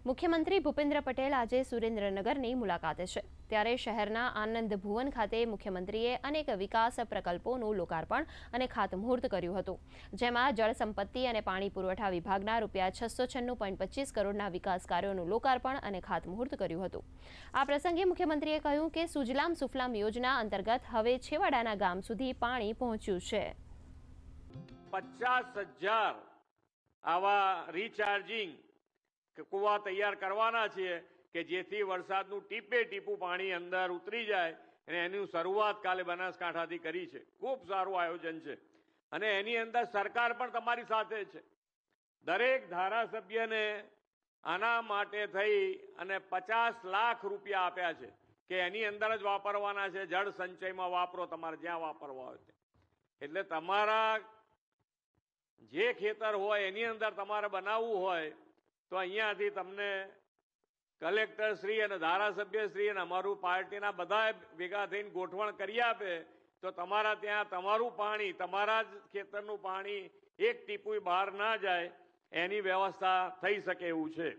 મુખ્યમંત્રી ભૂપેન્દ્ર પટેલ આજે સુરેન્દ્રનગરની મુલાકાતે છે। ત્યારે શહેરના આનંદ ભુવન ખાતે મુખ્યમંત્રીએ અનેક વિકાસ પ્રકલ્પોનું લોકાર્પણ અને ખાતમુહૂર્ત કર્યું હતું, જેમાં જળ સંપત્તિ અને પાણી પુરવઠા વિભાગના ₹696.25 કરોડના વિકાસ કાર્યોનું લોકાર્પણ અને ખાતમુહૂર્ત કર્યું હતું। આ પ્રસંગે મુખ્યમંત્રીએ કહ્યું કે સુજલામ સુફલામ યોજના અંતર્ગત હવે છેવાડાના ગામ સુધી પાણી પહોંચ્યું છે। 50,000 આવા રીચાર્જિંગ કુવા તૈયાર કરવાના છે કે જેથી વરસાદનું ટીપે ટીપું પાણી અંદર ઉતરી જાય અને એની શરૂઆત કાલે બનાસકાંઠાથી કરી છે। ખૂબ સારું આયોજન છે અને એની અંદર સરકાર પણ તમારી સાથે છે। દરેક ધારાસભ્યને આના માટે થઈ અને 50 લાખ રૂપિયા આપ્યા છે કે એની અંદર જ વાપરવાના છે। જળ સંચયમાં વાપરો, તમારે જ્યાં વાપરવા હોય એટલે તમારા જે ખેતર હોય એની અંદર તમારે બનાવવું હોય તો અહીંયાથી તમને કલેક્ટર શ્રી અને ધારાસભ્ય શ્રી અને અમારું પાર્ટીના બધા ભેગા થઈને ગોઠવણ કરી આપે તો તમારા ત્યાં તમારું પાણી, તમારા જ ખેતરનું પાણી એક ટીપું બહાર ના જાય એની વ્યવસ્થા થઈ શકે એવું છે।